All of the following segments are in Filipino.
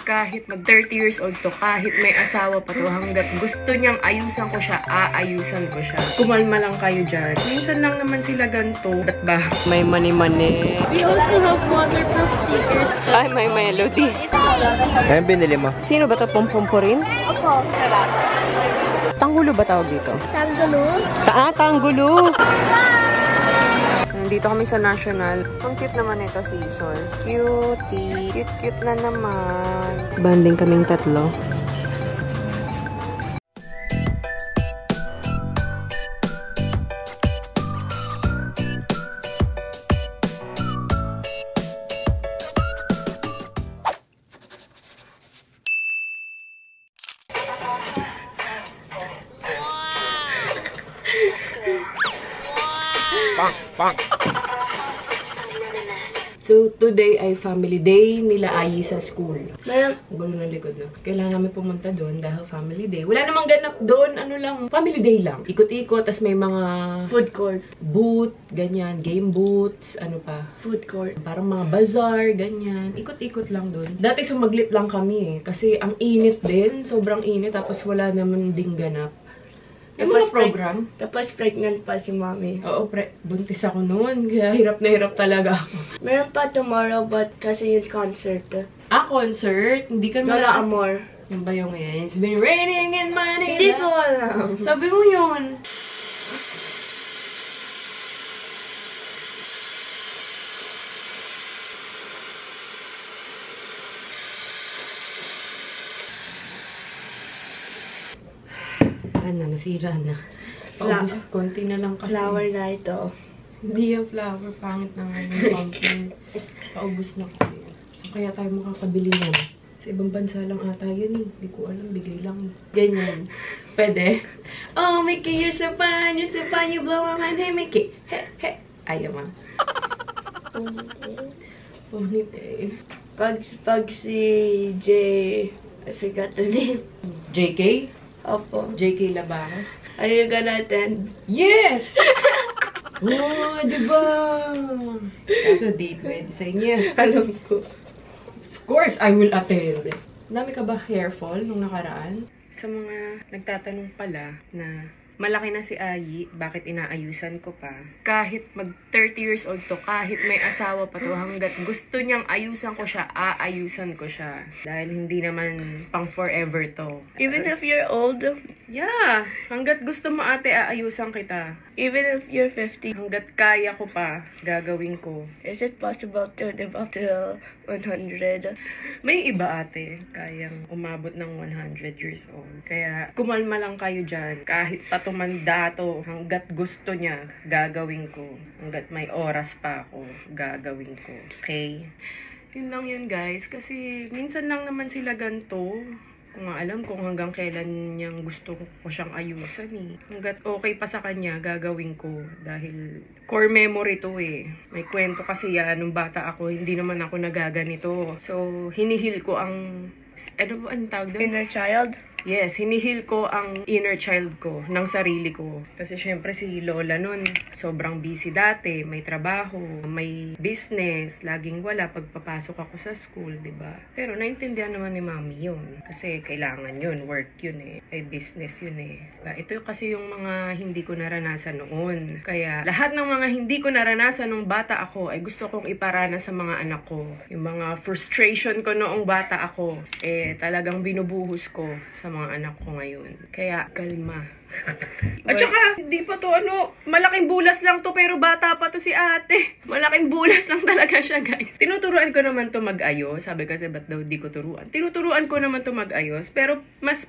Kahit mag 30 years old to, kahit may asawa pa to, hanggat gusto niyang ayusan ko siya, aayusan ko siya. Kumalma lang kayo dyan. Minsan lang naman sila ganito. Ba't ba? May money-money. We also have waterproof stickers. Ay, may melody. Ano binili mo? Sino ba ito? Pom-pom rin? Opo, sarap. Tanggulo ba tawag dito? Tanggulo? Tanggulo! Nandito kami sa National. Ang cute naman ito, si Sol. Cutie. Cute-cute na naman. Banding kaming tatlo. So, today ay family day nila Ayi sa school. Mayroon, gulo ng likod na. Kailangan namin pumunta doon dahil family day. Wala namang ganap doon, ano lang, family day lang. Ikot-ikot, tas may mga Food court. booth, ganyan, game booths, ano pa. Food court. Parang mga bazaar, ganyan. Ikot-ikot lang doon. Dati sumaglit lang kami eh. Kasi ang init din, sobrang init, tapos wala naman ding ganap. Yung mga program. Tapos pregnant pa si mommy. Oo, buntis ako noon. Kaya hirap na hirap talaga ako. Meron pa tomorrow, but kasi yung concert. Concert? Hindi ka naman. Lola Amor. Yung ba yung It's been raining in Manila. Hindi ko alam. Sabi mo yun. Nasira na. Paubos, konti na lang kasi. Flower na ito. Hindi yung flower. Pangit na nga yung pumpkin. Paubos na kasi. So, kaya tayo makakabili yan. Sa ibang bansa lang ata yun eh. Hindi ko alam. Bigay lang. Ganyan. Pwede. Oh, Mickey, you're so fun. You're so fun. You blow my mind. Hey, Mickey. He, he. Ayaw ma. Ponytail. Pag si J... I forgot the name. JK? Opo. JK Labaro. Are you gonna attend? Yes! Oh, diba? Kaso di pwede sa inyo. Alam ko. Of course, I will attend. Dami ka ba hair fall nung nakaraan? Sa mga nagtatanong pala na malaki na si Ayi, bakit inaayusan ko pa? Kahit mag 30 years old to, kahit may asawa pa to, hanggat gusto niyang ayusan ko siya, aayusan ko siya. Dahil hindi naman pang forever to. Even if you're old? Yeah! Hanggat gusto mo ate, aayusan kita. Even if you're 50? Hanggat kaya ko pa, gagawin ko. Is it possible to live up till 100? May iba ate, kayang umabot ng 100 years old. Kaya kumalma lang kayo dyan. Kahit patumanda to, hanggat gusto niya, gagawin ko. Hanggat may oras pa ako, gagawin ko. Okay? Yun lang yun guys. Kasi minsan lang naman sila ganito. Kung alam kung hanggang kailan niyang gusto ko siyang ayusan eh. Hanggat okay pa sa kanya, gagawin ko. Dahil core memory to eh. May kwento kasi yan, nung bata ako, hindi naman ako nagaganito. So, hinihil ko ang... Ano ba ang tawag doon? Inner child? Yes, hinihil ko ang inner child ko, ng sarili ko. Kasi syempre si Lola nun, sobrang busy dati, may trabaho, may business, laging wala pagpapasok ako sa school, diba? Pero naintindihan naman ni Mami yun. Kasi kailangan yun, work yun eh. May business yun eh. Ito kasi yung mga hindi ko naranasan noon. Kaya lahat ng mga hindi ko naranasan nung bata ako, ay gusto kong iparana sa mga anak ko. Yung mga frustration ko noong bata ako, talagang binubuhos ko sa mga anak ko ngayon. Kaya, kalma. At saka, hindi pa to malaking bulas lang to, pero bata pa to si ate. Malaking bulas lang talaga siya, guys. Tinuturuan ko naman to mag-ayos. Sabi kasi, ba't daw di ko turuan? Tinuturuan ko naman to mag-ayos, pero mas,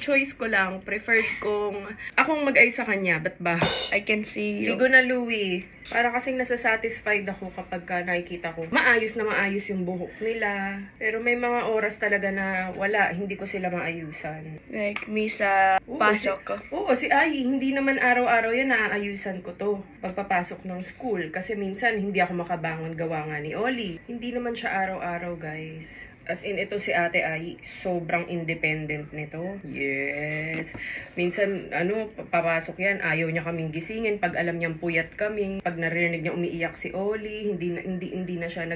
choice ko lang, preferred kong akong mag-ayos sa kanya. Ba't ba? I can see you. Ligo na Louie. Para kasing nasasatisfied ako kapag nakikita ko maayos na maayos yung buhok nila. Pero may mga oras talaga na wala, hindi ko sila maayusan. Like me sa pasok. Si Ayi, hindi naman araw-araw yan naaayusan ko to. Pagpapasok ng school. Kasi minsan hindi ako makabangon gawa nga ni Oli. Hindi naman siya araw-araw, guys. As in, ito si ate ay sobrang independent nito. Yes. Minsan, papasok yan, ayaw niya kaming gisingin. Pag alam niyang puyat kami, pag narinig niya umiiyak si Oli, hindi na siya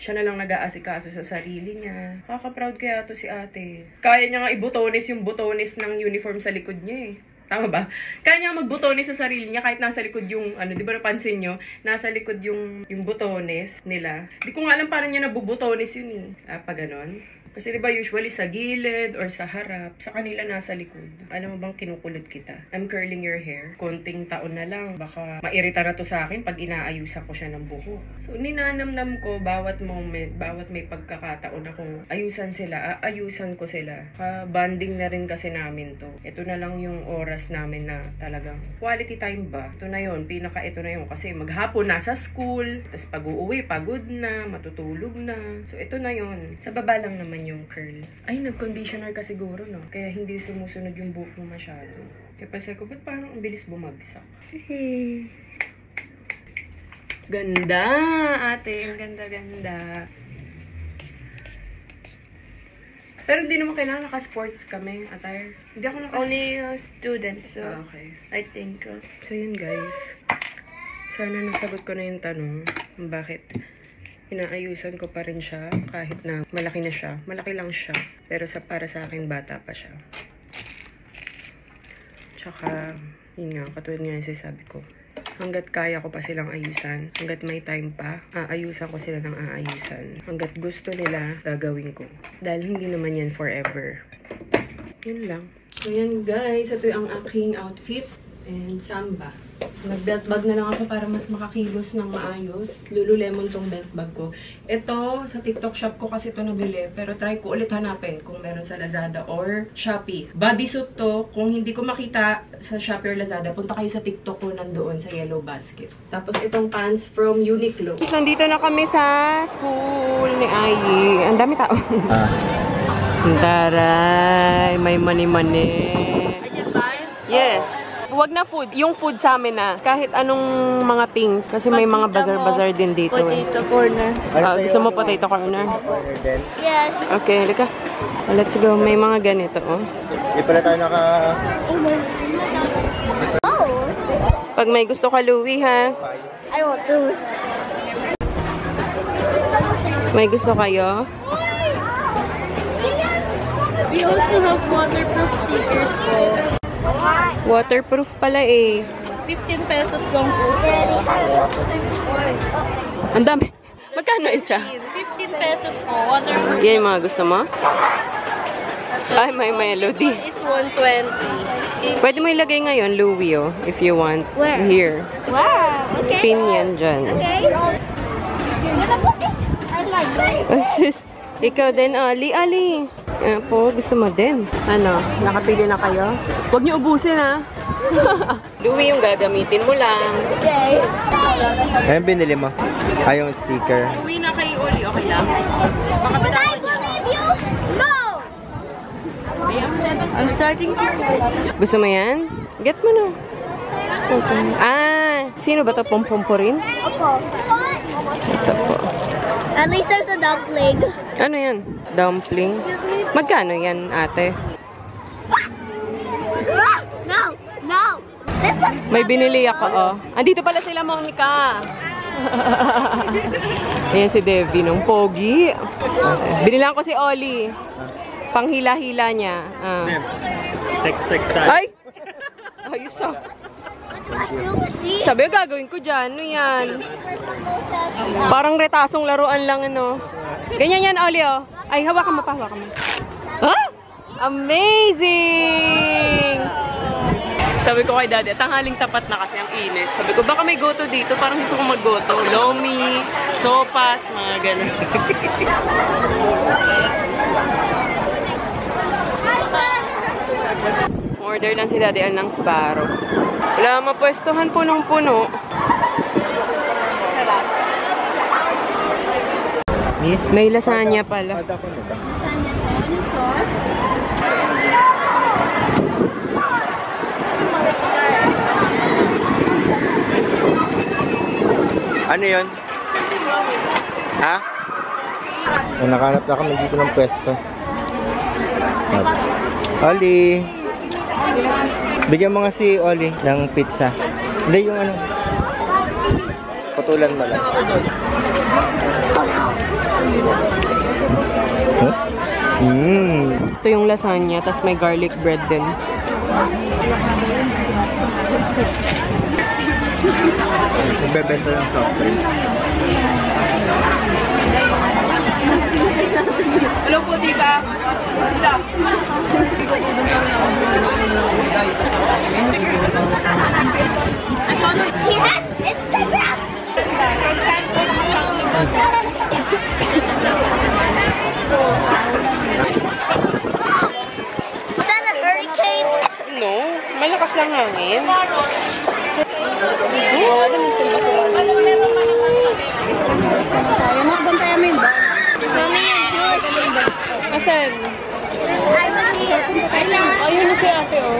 siya na lang nag-aasikaso sa sarili niya. Kaka-proud kaya to si ate. Kaya niya nga ibutones yung butones ng uniform sa likod niya eh. Tama ba? Kaya niya magbutones sa sarili niya kahit nasa likod yung, di ba napansin nyo? Nasa likod yung butones nila. Di ko nga alam paano niya nabubutones yun eh. Pag ganon. Kasi di ba usually sa gilid or sa harap, sa kanila nasa likod. Alam mo bang kinukulot kita? I'm curling your hair. Konting taon na lang, baka mairita na to sa akin pag inaayusan ko siya ng buhok. So ninanamnam ko bawat moment, bawat may pagkakataon akong ayusan sila, aayusan ko sila. Bonding na rin kasi namin to. Ito na lang yung oras namin na talagang quality time ba? Ito na yun, ito na yun. Kasi maghapon nasa school, tapos pag uuwi, pagod na, matutulog na. So ito na yun. Sa baba lang naman yung curl. Ay, nag-conditioner ka siguro, no? Kaya hindi sumusunod yung buhok mo masyado. Kaya pa ko, ba't parang ang bilis bumagsak? Ganda, ate. Ang ganda-ganda. Pero hindi naman kailangan naka-sports kami, attire. Hindi ako Only students, so okay. I think. So yun guys. Sana nasagot ko na yung tanong. Bakit inaayusan ko pa rin siya kahit na malaki na siya. Malaki lang siya. Pero para sa akin, bata pa siya. Tsaka, yun nga, katulad nga yung sabi ko. Hanggat kaya ko pa silang ayusan, hanggat may time pa, aayusan ko sila ng aayusan. Hanggat gusto nila, gagawin ko. Dahil hindi naman yan forever. Yun lang. So yan guys, ito yung aking outfit and samba. Nag-belt bag na lang ako para mas makakilos ng maayos. Lululemon tong belt bag ko. Ito, sa TikTok shop ko kasi ito nabili. Pero try ko ulit hanapin kung meron sa Lazada or Shopee. Bodysuit to. Kung hindi ko makita sa Shopee or Lazada, punta kayo sa TikTok ko nandoon sa yellow basket. Tapos itong pants from Uniqlo. Nandito na kami sa school ni Ayi. Ang dami tao. Taray, may mani-mani. Yes. Huwag na food. Yung food sa amin na. Kahit anong mga things. Kasi may mga bazar-bazar din dito. Potato corner. Gusto mo potato corner? Yes. Okay, halika. Let's go. May mga ganito, oh. Hindi pala tayo naka... Oh. Pag may gusto ka, Louie, ha? I want to. May gusto kayo? We also have waterproof stickers po. Waterproof pala eh. 15 pesos lang po. Ang dami. Magkano isa? 15 pesos po. Waterproof. Yan yung mga gusto mo? Ay, may melody. This one is 120. Pwede mo ilagay ngayon, Louie, oh, if you want. Where? Here. Wow. Okay. Pin yan dyan. Okay. I like it. Ikaw din, Ali. Po, gusto mo din. Ano, nakapili na kayo? Huwag niyo ubusin, ha? Louie, yung gagamitin mo lang. Okay. Ayun binili mo. Ay, yung sticker. Louie na kay Oli, okay lang? Baka I believe you. Go. I'm starting to. Gusto mo yan? Get mo na. Okay. Sino ba ito? Pompompo rin? Opo. Ito po. At least there's a dumpling. Ano yan? Dumpling? Magkano yan, ate? No. This one's May binili ako, oh. Andito pala sila, Monica. Ayan si Debbie, nung pogi. Binilang ko si Oli. Panghila-hila niya. Text tayo. Ay! Ayos ah. Sabi, gagawin ko dyan. Ano yan? Parang retasong laruan lang, ano. Ganyan yan, Oli, oh. Ay, hawakan mo pa, hawakan mo. Ha? Amazing! Sabi ko kay Daddy, tanghaling tapat na kasi ang init. Sabi ko, baka may goto dito. Parang gusto kong mag-goto. Lomi, sopas, mga ganun. Order lang si Daddy ng Sparrow. Wala mapwestuhan, punong-puno. Miss? May lasagna pala. sauce. Ano yun? Ha? Nakahanap na kami dito ng pwesto. Oli! Bigyan mo nga si Oli ng pizza. Hindi yung ano. Putulan mo lang. Ito yung lasagna, tas may garlic bread din. Nagbebenta ng soft drink. Hello po, tita. No, malakas lang hangin. Asan? Ayun na si ate, oh.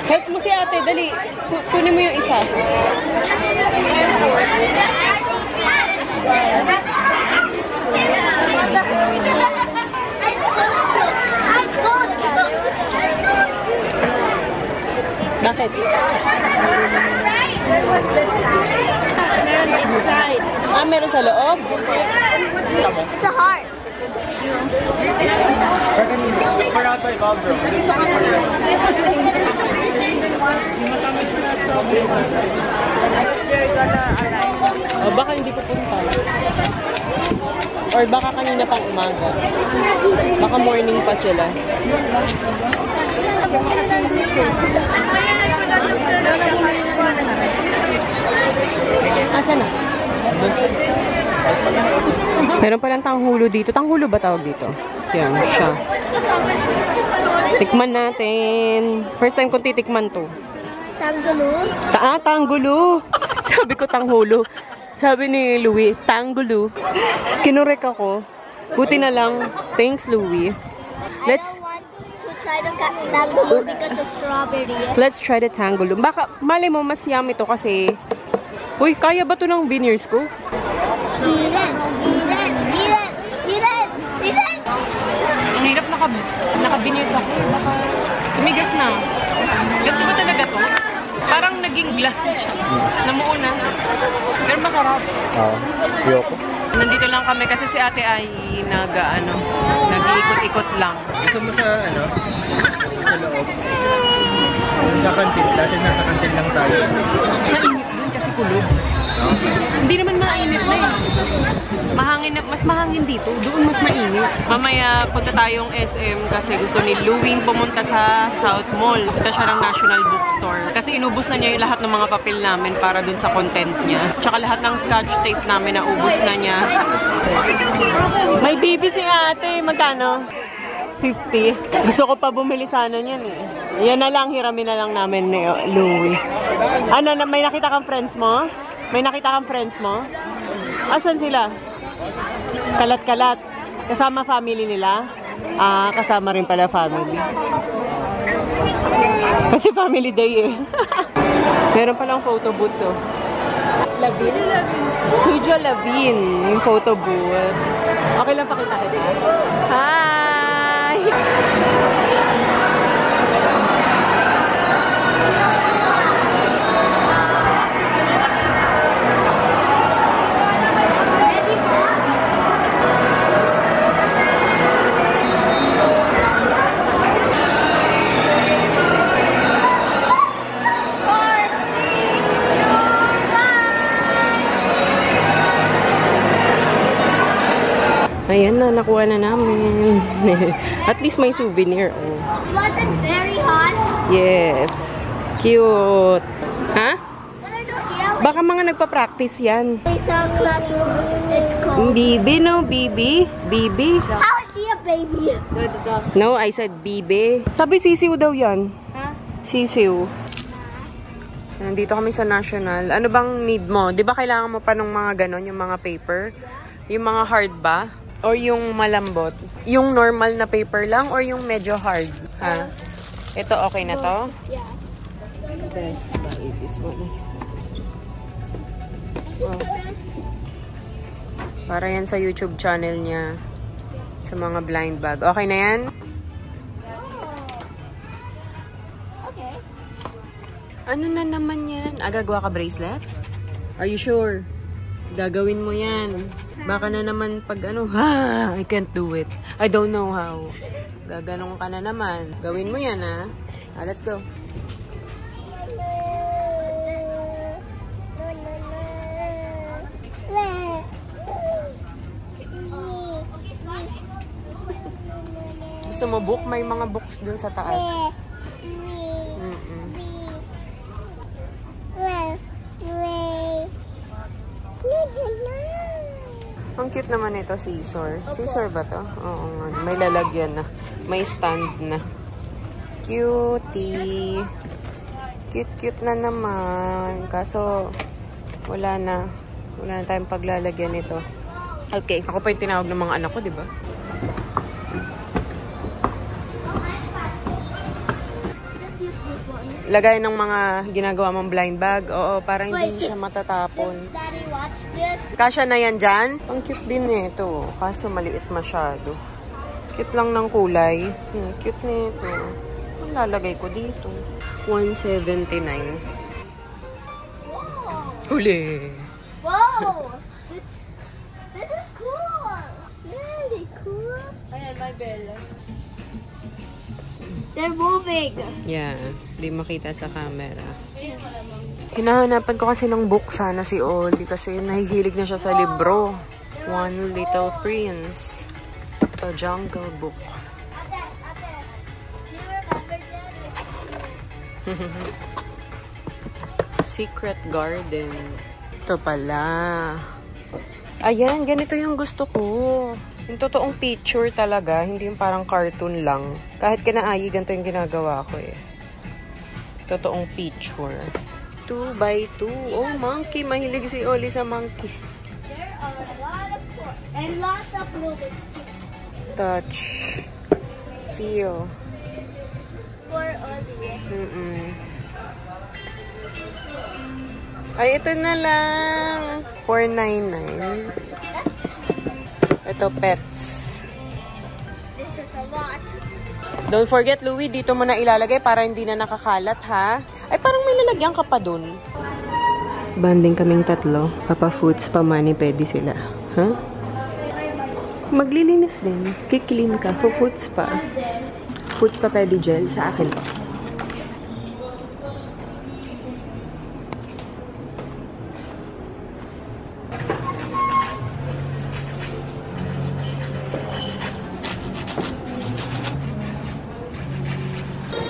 Help mo si ate, dali. Kunin mo yung isa. Bakit? Meron sa loob? It's a heart. Baka hindi pupunta. Or baka kanina pang umaga. Baka morning pa sila. Asa na? Meron palang tanghulo dito. Tanghulo ba tawag dito? Yan, siya. Tikman natin. First time kong titikman to. Tanggulo? Tanggulo. Sabi ko tanghulo. Sabi ni Louie, tanggulo. Kinurek ako. Buti na lang. Thanks, Louie. I don't want to try the tanggulo because of strawberry. Let's try the tanggulo. Baka, mali mo, mas yummy to kasi. Uy, kaya ba to ng veneers ko? Bilen! Ang hirap naka-veneers ako. Baka tumigas na. Ganito ba talaga to? Parang naging glass na siya. Namuo na. Pero masarap. Oo. Yoko. Nandito lang kami kasi si ate ay nag-iikot-ikot lang. Gusto mo sa ano? Sa loob? Sa kantin. Dati nasa kantin lang tayo. Mainit dun kasi kulog. Okay. Hindi naman mainit na eh. Mahangin na, mas mahangin dito. Doon mas mainit. Mamaya punta tayong SM kasi gusto ni Louie pumunta sa South Mall. Punta siya ng National Bookstore. Kasi inubos na niya yung lahat ng mga papel namin para dun sa content niya. Tsaka lahat ng scotch tape namin na ubos na niya. May baby si ate. Magkano? 50. Gusto ko pa bumili sana niyan eh. Yan na lang, hiramin na lang namin ni Louie. Ano, may nakita kang friends mo? May nakita kang friends mo? Asan sila? Kalat-kalat. Kasama family nila? Ah, kasama rin pala family. Kasi family day eh. Meron palang photo booth to. Lavin? Studio Lavin. Yung photo booth. Okay lang pakita kita. Hi! Ayan na, nakuha na namin. At least may souvenir. Oh. Was it very hot? Yes. Cute. Ha? What are those yellow? Baka mga nagpa-practice yan. It's a classroom. It's cold. Bibi, no? Bibi? Bibi? How is she a baby? No, I said bibi. Sabi sisiw daw yan. Huh? Sisiw. So, nandito kami sa National. Ano bang need mo? Di ba kailangan mo pa ng mga ganon, yung mga paper? Yung mga hard ba? Or yung malambot? Yung normal na paper lang or yung medyo hard? Ha? Ito okay na to? Yeah. Best buy this one. Oh. Para yan sa YouTube channel niya. Sa mga blind bag. Okay na yan? Okay. Ano na naman yan? Gagawa ka bracelet? Are you sure? Gagawin mo yan. Baka na naman pag ano, I can't do it. I don't know how. Gaganong ka na naman. Gawin mo yan, ha? Let's go. Gusto mo book? May mga books dun sa taas. Ang cute naman ito, scissor. Scissor ba to? Oo nga. May lalagyan na. May stand na. Cutie. Cute na naman. Kaso, wala na. Wala na tayong paglalagyan nito. Okay. Ako pa yung tinawag ng mga anak ko, di ba? Lagay ng mga ginagawa mong blind bag. Oo, para hindi siya matatapon. Daddy, watch this. Kasya na yan dyan? Ang cute din nito. Kaso maliit masyado. Cute lang ng kulay. Cute nito. Ang lalagay ko dito. $179. Whoa! Huli! Whoa! This is cool! Really cool. Ayan, my bell. They're moving. Yeah, di makita sa camera. Hinahanapan ko kasi ng book sana si Oli kasi nahihilig na siya sa libro. One Little Prince. The Jungle Book. Ate. Do you remember this? Secret Garden. Ito pala. Ayan, ganito yung gusto ko. Yung totoong picture talaga, hindi yung parang cartoon lang. Kahit kinaayi, ganito yung ginagawa ko eh. Totoong picture. 2x2. Oh, monkey. Mahilig si Oli sa monkey. There are a lot of toys and lots of moving too. Touch. Feel. For Oli. Ay, ito na lang. $4.99. That's sweet. Ito, pets. This is a lot. Don't forget, Louie, dito mo na ilalagay para hindi na nakakalat, ha? Ay, parang may lalagyan ka pa dun. Banding kaming tatlo. Papa Foods, pa Mani, pwede sila. Huh? Maglilinis din. Kiklin ka. Foods pa. Foods pa pwede gel. Sa akin pa.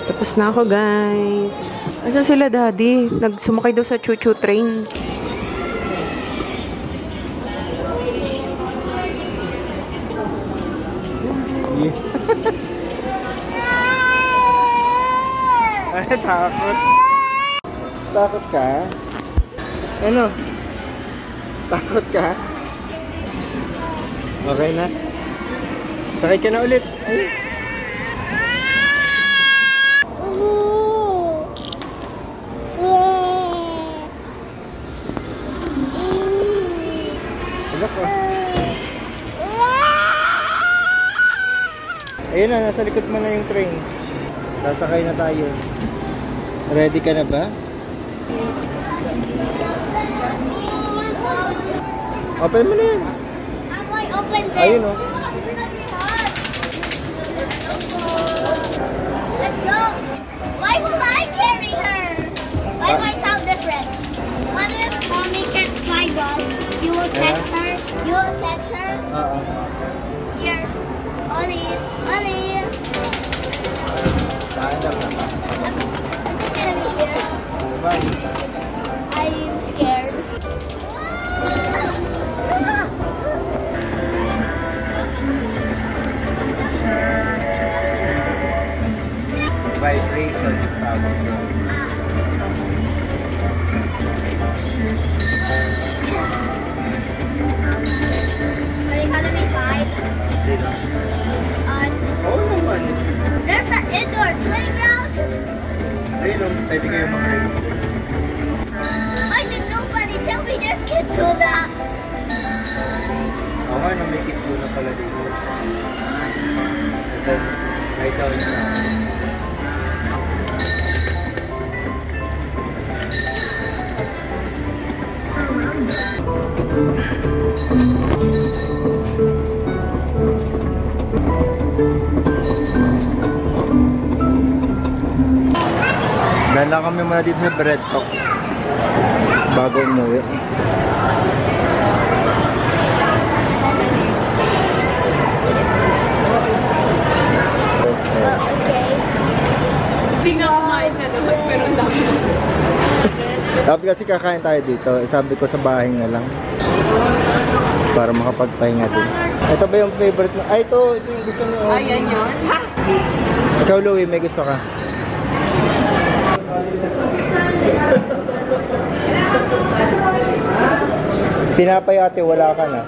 Tapos na ako, guys. Asa sila, Daddy? Nagsumakay daw sa choo-choo train. Ay, takot. Takot ka? Ano? Takot ka? Okay na? Sakay ka na ulit. Ay. Ayun na, nasa likod mo na yung train. Sasakay na tayo. Ready ka na ba? Open mo na yan. How do I open this? Ayun o. Let's go. Why will I carry her? Why do I sound different? What if mommy can't find us? You will text her? You will text her? Here. Ollie. Daan lang na. I'm just gonna be here. Bye. I'm scared. Vibration. Tawag yun. na may kitlo na pala dito. And then, right out na. Gala kami muna dito sa Bread Talk bago umuwi. Hindi nga kumain sa labas, pero ang dami. Dapat kasi kakain tayo dito. Sabi ko sa bahay na lang. Para makapagpahinga din. Ito ba yung favorite mo? Ay, ito yung gusto mo. Ayan yun. Ikaw, Louie, may gusto ka? Tinapay ate, wala ka na.